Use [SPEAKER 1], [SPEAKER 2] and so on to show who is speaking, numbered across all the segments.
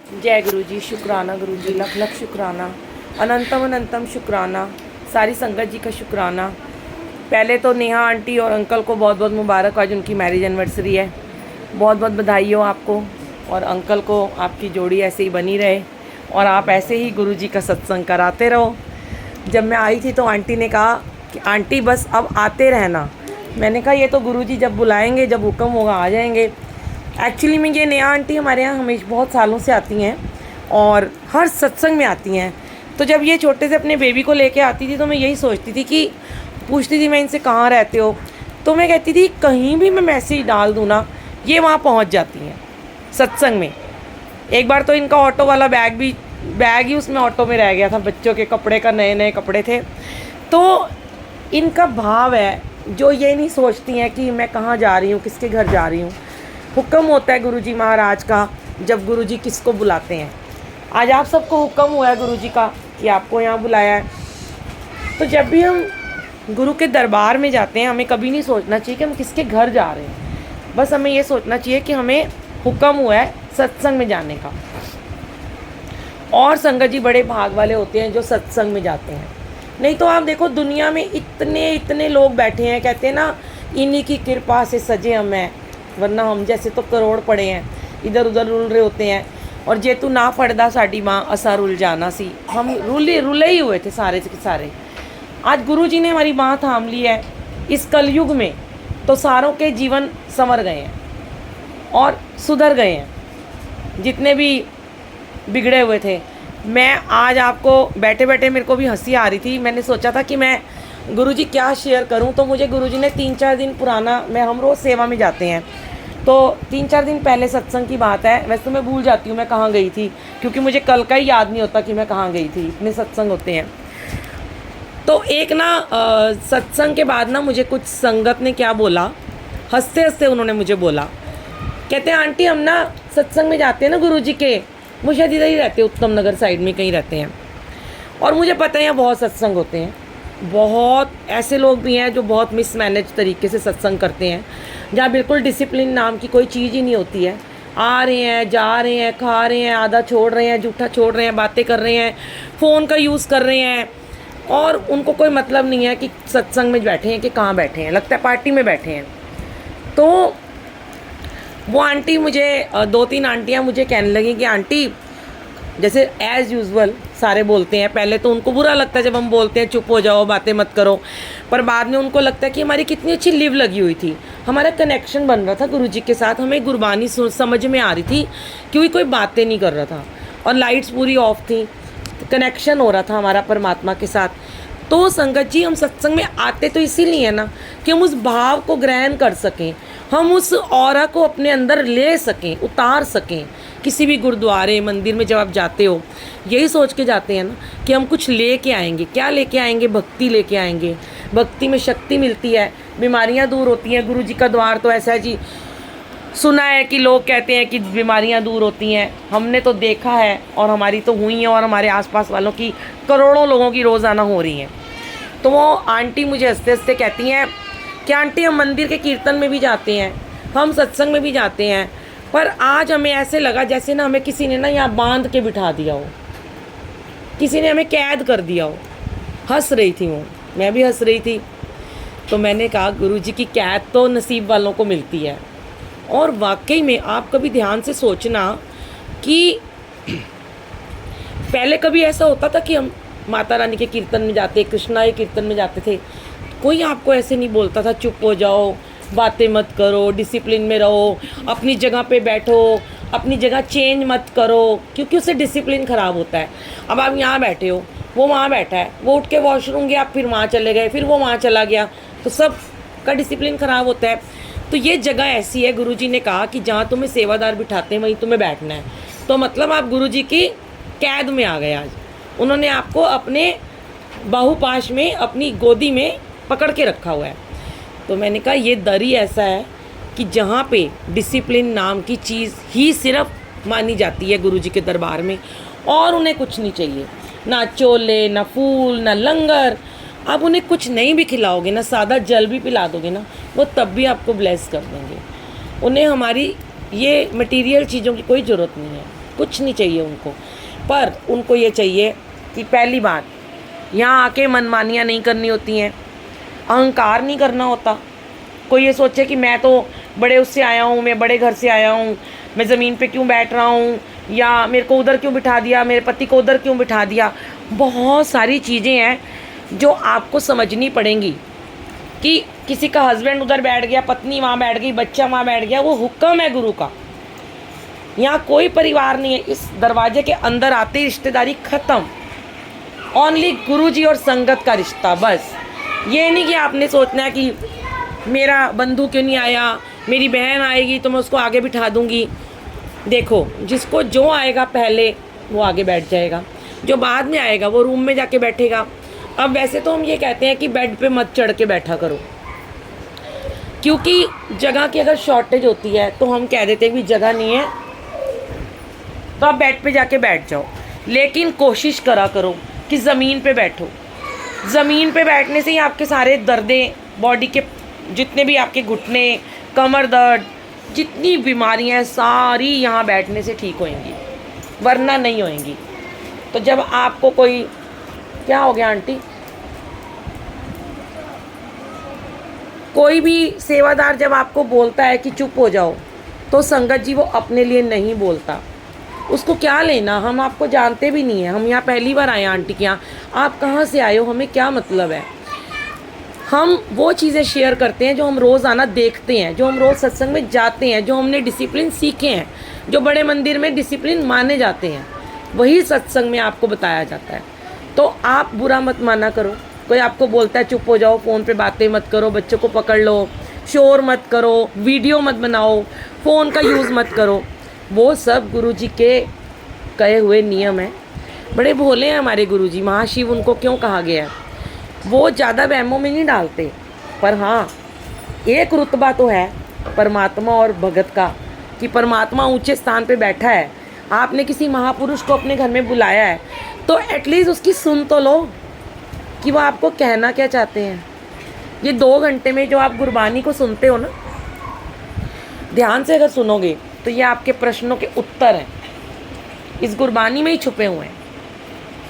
[SPEAKER 1] जय गुरु जी, शुक्राना गुरु जी, लख लख शुक्राना, अनंतम अनंतम शुक्राना, सारी संगत जी का शुक्राना। पहले तो नेहा आंटी और अंकल को बहुत बहुत मुबारक, आज उनकी मैरिज एनिवर्सरी है। बहुत बहुत बधाई हो आपको और अंकल को। आपकी जोड़ी ऐसे ही बनी रहे और आप ऐसे ही गुरु जी का सत्संग कराते रहो। जब मैं आई थी तो आंटी ने कहा कि आंटी बस अब आते रहना। मैंने कहा ये तो गुरु जी जब बुलाएंगे, जब हुक्म होगा आ जाएंगे। एक्चुअली में ये नेहा आंटी हमारे यहाँ हमेशा बहुत सालों से आती हैं और हर सत्संग में आती हैं। तो जब ये छोटे से अपने बेबी को लेके आती थी तो मैं यही सोचती थी कि पूछती थी मैं इनसे कहाँ रहते हो, तो मैं कहती थी कहीं भी मैं मैसेज डाल दूँ ना, ये वहाँ पहुँच जाती हैं सत्संग में। एक बार तो इनका ऑटो वाला बैग ही उसमें ऑटो में रह गया था, बच्चों के कपड़े का, नए नए कपड़े थे। तो इनका भाव है जो ये नहीं सोचती हैं कि मैं कहाँ जा रही हूँ, किसके घर जा रही हूँ। हुक्म होता है गुरुजी महाराज का जब गुरुजी किसको बुलाते हैं। आज आप सबको हुक्म हुआ है गुरुजी का कि आपको यहाँ बुलाया है। तो जब भी हम गुरु के दरबार में जाते हैं हमें कभी नहीं सोचना चाहिए कि हम किसके घर जा रहे हैं। बस हमें ये सोचना चाहिए कि हमें हुक्म हुआ है सत्संग में जाने का। और संगत जी बड़े भाग वाले होते हैं जो सत्संग में जाते हैं। नहीं तो आप देखो दुनिया में इतने इतने लोग बैठे हैं, कहते हैं ना इन्हीं की कृपा से सजे हम हैं, वरना हम जैसे तो करोड़ पड़े हैं, इधर उधर रुल रहे होते हैं। और जे तू ना पढ़दा साड़ी माँ असा रुल जाना सी, हम रुले ही हुए थे सारे के सारे। आज गुरु जी ने हमारी बाँ थाम ली है इस कलयुग में, तो सारों के जीवन संवर गए हैं और सुधर गए हैं जितने भी बिगड़े हुए थे। मैं आज आपको बैठे बैठे मेरे को भी हंसी आ रही थी। मैंने सोचा था कि मैं गुरुजी क्या शेयर करूं, तो मुझे गुरुजी ने 3-4 दिन पुराना, मैं हम रोज़ सेवा में जाते हैं तो 3-4 दिन पहले सत्संग की बात है। वैसे तो मैं भूल जाती हूँ मैं कहाँ गई थी, क्योंकि मुझे कल का ही याद नहीं होता कि मैं कहाँ गई थी, इतने सत्संग होते हैं। तो एक ना सत्संग के बाद ना मुझे कुछ संगत ने क्या बोला, हंसते हंसते उन्होंने मुझे बोला, कहते हैं आंटी हम ना सत्संग में जाते हैं ना गुरुजी के, वो शायद इधर ही रहते हैं, उत्तम नगर साइड में कहीं रहते हैं। और मुझे पता है यहाँ बहुत सत्संग होते हैं, बहुत ऐसे लोग भी हैं जो बहुत मिसमैनेज तरीके से सत्संग करते हैं, जहाँ बिल्कुल डिसिप्लिन नाम की कोई चीज़ ही नहीं होती है। आ रहे हैं, जा रहे हैं, खा रहे हैं, आधा छोड़ रहे हैं, जूठा छोड़ रहे हैं, बातें कर रहे हैं, फ़ोन का यूज़ कर रहे हैं और उनको कोई मतलब नहीं है कि सत्संग में बैठे हैं कि कहाँ बैठे हैं, लगता है पार्टी में बैठे हैं। तो वो आंटी मुझे 2-3 आंटियाँ मुझे कहने लगी कि आंटी जैसे एज़ यूजुअल सारे बोलते हैं, पहले तो उनको बुरा लगता है जब हम बोलते हैं चुप हो जाओ, बातें मत करो, पर बाद में उनको लगता है कि हमारी कितनी अच्छी लिव लगी हुई थी, हमारा कनेक्शन बन रहा था गुरुजी के साथ, हमें गुरबानी समझ में आ रही थी क्योंकि कोई बातें नहीं कर रहा था और लाइट्स पूरी ऑफ थी, कनेक्शन हो रहा था हमारा परमात्मा के साथ। तो संगत जी हम सत्संग में आते तो इसीलिए है ना कि हम उस भाव को ग्रहण कर सकें, हम उस ऑरा को अपने अंदर ले सकें, उतार सकें। किसी भी गुरुद्वारे मंदिर में जब आप जाते हो यही सोच के जाते हैं ना कि हम कुछ लेके आएंगे। क्या लेके आएंगे? भक्ति लेके आएंगे। भक्ति में शक्ति मिलती है, बीमारियां दूर होती हैं। गुरु जी का द्वार तो ऐसा है जी, सुना है कि लोग कहते हैं कि बीमारियां दूर होती हैं, हमने तो देखा है और हमारी तो हुई हैं और हमारे आसपास वालों की, करोड़ों लोगों की रोज़ाना हो रही हैं। तो वो आंटी मुझे हंसते हंसते कहती हैं कि आंटी हम मंदिर के कीर्तन में भी जाते हैं, हम सत्संग में भी जाते हैं, पर आज हमें ऐसे लगा जैसे ना हमें किसी ने ना यहाँ बांध के बिठा दिया हो, किसी ने हमें कैद कर दिया हो। हंस रही थी वो, मैं भी हंस रही थी। तो मैंने कहा गुरुजी की कैद तो नसीब वालों को मिलती है। और वाकई में आप कभी ध्यान से सोचना कि पहले कभी ऐसा होता था कि हम माता रानी के कीर्तन में जाते, कृष्णा के कीर्तन में जाते थे, कोई आपको ऐसे नहीं बोलता था चुप हो जाओ, बातें मत करो, डिसिप्लिन में रहो, अपनी जगह पे बैठो, अपनी जगह चेंज मत करो, क्योंकि उससे डिसिप्लिन ख़राब होता है। अब आप यहाँ बैठे हो, वो वहाँ बैठा है, वो उठ के वॉशरूम गया, फिर वहाँ चले गए, फिर वो वहाँ चला गया, तो सब का डिसिप्लिन ख़राब होता है। तो ये जगह ऐसी है, गुरुजी ने कहा कि जहाँ तुम्हें सेवादार बिठाते हैं वहीं तुम्हें बैठना है। तो मतलब आप गुरुजी की कैद में आ गए। आज उन्होंने आपको अपने बाहुपाश में, अपनी गोदी में पकड़ के रखा हुआ है। तो मैंने कहा ये दर ही ऐसा है कि जहाँ पे डिसिप्लिन नाम की चीज़ ही सिर्फ मानी जाती है गुरुजी के दरबार में, और उन्हें कुछ नहीं चाहिए, ना चोले, ना फूल, ना लंगर। आप उन्हें कुछ नहीं भी खिलाओगे ना, सादा जल भी पिला दोगे ना, वो तब भी आपको ब्लेस कर देंगे। उन्हें हमारी ये मटेरियल चीज़ों की कोई ज़रूरत नहीं है। कुछ नहीं चाहिए उनको। पर उनको ये चाहिए कि पहली बात, यहाँ आके मनमानियाँ नहीं करनी होती हैं, अहंकार नहीं करना होता। कोई ये सोचे कि मैं तो बड़े उससे आया हूँ, मैं बड़े घर से आया हूँ, मैं ज़मीन पे क्यों बैठ रहा हूँ, या मेरे को उधर क्यों बिठा दिया, मेरे पति को उधर क्यों बिठा दिया। बहुत सारी चीज़ें हैं जो आपको समझनी पड़ेंगी कि किसी का हस्बैंड उधर बैठ गया, पत्नी वहाँ बैठ गई, बच्चा वहाँ बैठ गया, वो हुक्म है गुरु का। यहाँ कोई परिवार नहीं है। इस दरवाजे के अंदर आते ही रिश्तेदारी ख़त्म, ओनली गुरुजी और संगत का रिश्ता बस। ये नहीं कि आपने सोचना है कि मेरा बंधु क्यों नहीं आया, मेरी बहन आएगी तो मैं उसको आगे बिठा दूंगी। देखो, जिसको जो आएगा पहले वो आगे बैठ जाएगा, जो बाद में आएगा वो रूम में जाके बैठेगा। अब वैसे तो हम ये कहते हैं कि बेड पे मत चढ़ के बैठा करो, क्योंकि जगह की अगर शॉर्टेज होती है तो हम कह देते हैं कि जगह नहीं है तो आप बेड पे जाके बैठ जाओ। लेकिन कोशिश करा करो कि ज़मीन पे बैठो। ज़मीन पे बैठने से ही आपके सारे दर्दें, बॉडी के जितने भी आपके घुटने, कमर दर्द, जितनी बीमारियां हैं सारी यहाँ बैठने से ठीक होएंगी, वरना नहीं होएंगी। तो जब आपको कोई, क्या हो गया आंटी, कोई भी सेवादार जब आपको बोलता है कि चुप हो जाओ, तो संगत जी वो अपने लिए नहीं बोलता। उसको क्या लेना, हम आपको जानते भी नहीं हैं, हम यहाँ पहली बार आए आंटी के यहाँ, आप कहाँ से आए हो, हमें क्या मतलब है। हम वो चीज़ें शेयर करते हैं जो हम रोज़ाना देखते हैं, जो हम रोज़ सत्संग में जाते हैं, जो हमने डिसिप्लिन सीखे हैं, जो बड़े मंदिर में डिसिप्लिन माने जाते हैं, वही सत्संग में आपको बताया जाता है। तो आप बुरा मत माना करो। कोई आपको बोलता है चुप हो जाओ, फ़ोन पे बातें मत करो, बच्चों को पकड़ लो, शोर मत करो, वीडियो मत बनाओ, फ़ोन का यूज़ मत करो, वो सब गुरुजी के कहे हुए नियम हैं। बड़े भोले हैं हमारे गुरुजी, महाशिव उनको क्यों कहा गया है। वो ज़्यादा वहमों में नहीं डालते, पर हाँ एक रुतबा तो है परमात्मा और भगत का, कि परमात्मा ऊंचे स्थान पे बैठा है, आपने किसी महापुरुष को अपने घर में बुलाया है तो एटलीस्ट उसकी सुन तो लो कि वो आपको कहना क्या चाहते हैं। ये 2 घंटे में जो आप गुरबानी को सुनते हो ना, ध्यान से अगर सुनोगे तो ये आपके प्रश्नों के उत्तर हैं, इस गुरबानी में ही छुपे हुए हैं।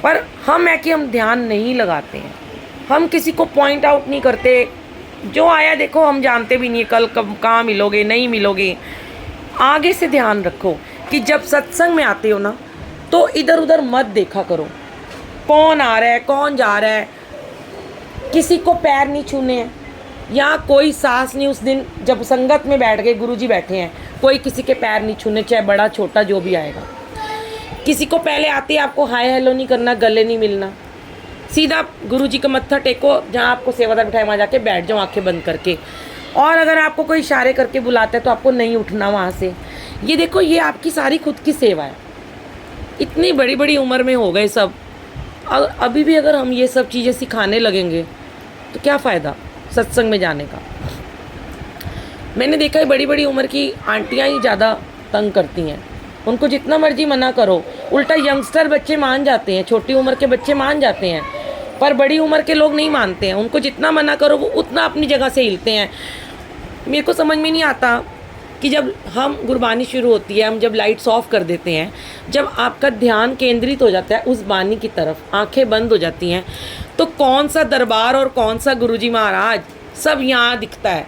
[SPEAKER 1] पर हम है कि हम ध्यान नहीं लगाते हैं, हम किसी को पॉइंट आउट नहीं करते। जो आया देखो, हम जानते भी नहीं कल कब कहाँ मिलोगे, नहीं मिलोगे। आगे से ध्यान रखो कि जब सत्संग में आते हो ना, तो इधर उधर मत देखा करो, कौन आ रहा है कौन जा रहा है। किसी को पैर नहीं छूने हैं, या कोई सांस नहीं। उस दिन जब संगत में बैठ गए, गुरुजी बैठे हैं, कोई किसी के पैर नहीं छूने, चाहे बड़ा छोटा जो भी आएगा। किसी को पहले आते ही आपको हाय हेलो नहीं करना, गले नहीं मिलना, सीधा गुरुजी का मत्था टेको, जहाँ आपको सेवादार बिठाए वहाँ जाके बैठ जाओ आंखें बंद करके। और अगर आपको कोई इशारे करके बुलाता है तो आपको नहीं उठना वहाँ से। ये देखो, ये आपकी सारी खुद की सेवा है। इतनी बड़ी बड़ी उम्र में हो गए सब, अभी भी अगर हम ये सब चीज़ें सिखाने लगेंगे तो क्या फ़ायदा सत्संग में जाने का। मैंने देखा है बड़ी बड़ी उम्र की आंटियाँ ही ज़्यादा तंग करती हैं, उनको जितना मर्जी मना करो, उल्टा यंगस्टर बच्चे मान जाते हैं, छोटी उम्र के बच्चे मान जाते हैं, पर बड़ी उम्र के लोग नहीं मानते हैं। उनको जितना मना करो वो उतना अपनी जगह से हिलते हैं। मेरे को समझ में नहीं आता कि जब हम गुरबानी शुरू होती है, हम जब लाइट्स ऑफ कर देते हैं, जब आपका ध्यान केंद्रित हो जाता है उस बानी की तरफ, आंखें बंद हो जाती हैं, तो कौन सा दरबार और कौन सा गुरुजी महाराज सब यहाँ दिखता है।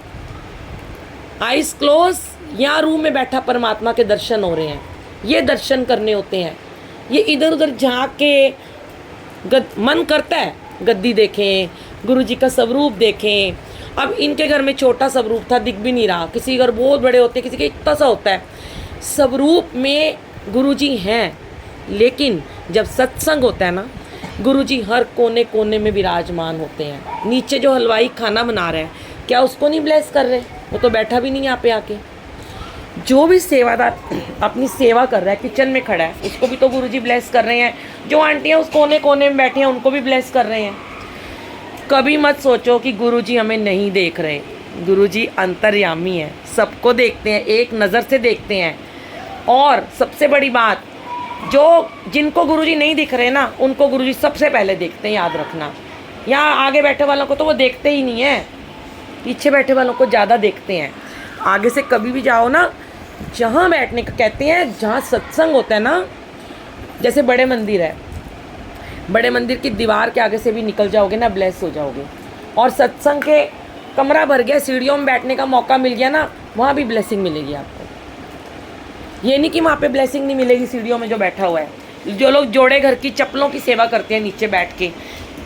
[SPEAKER 1] आइज़ क्लोज, यहाँ रूम में बैठा परमात्मा के दर्शन हो रहे हैं, ये दर्शन करने होते हैं। ये इधर उधर झाँक के मन करता है गद्दी देखें, गुरुजी का स्वरूप देखें। अब इनके घर में छोटा स्वरूप था, दिख भी नहीं रहा। किसी घर बहुत बड़े होते हैं, किसी के इतना सा होता है। स्वरूप में गुरुजी हैं, लेकिन जब सत्संग होता है ना, गुरुजी हर कोने कोने में विराजमान होते हैं। नीचे जो हलवाई खाना बना रहे हैं, क्या उसको नहीं ब्लेस कर रहे? वो तो बैठा भी नहीं यहाँ पे आके। जो भी सेवादार अपनी सेवा कर रहा है, किचन में खड़ा है, उसको भी तो गुरुजी ब्लेस कर रहे हैं। जो आंटियाँ उस कोने कोने में बैठी हैं, उनको भी ब्लेस कर रहे हैं। कभी मत सोचो कि गुरुजी हमें नहीं देख रहे। गुरुजी अंतर्यामी है, सबको देखते हैं, एक नज़र से देखते हैं। और सबसे बड़ी बात, जो जिनको गुरुजी नहीं दिख रहे ना, उनको गुरुजी सबसे पहले देखते हैं, याद रखना। यहाँ आगे बैठे वालों को तो वो देखते ही नहीं है, पीछे बैठे वालों को ज़्यादा देखते हैं। आगे से कभी भी जाओ ना जहाँ बैठने का कहते हैं, जहाँ सत्संग होता है ना, जैसे बड़े मंदिर है, बड़े मंदिर की दीवार के आगे से भी निकल जाओगे ना, ब्लेस हो जाओगे। और सत्संग के कमरा भर गया, सीढ़ियों में बैठने का मौका मिल गया ना, वहाँ भी ब्लेसिंग मिलेगी आपको। ये नहीं कि वहाँ पे ब्लेसिंग नहीं मिलेगी सीढ़ियों में जो बैठा हुआ है। जो लोग जोड़े घर की चप्पलों की सेवा करते हैं नीचे बैठ के,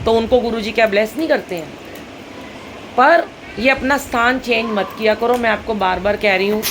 [SPEAKER 1] तो उनको गुरुजी क्या ब्लेस नहीं करते हैं? पर ये अपना स्थान चेंज मत किया करो, मैं आपको बार बार कह रही हूँ।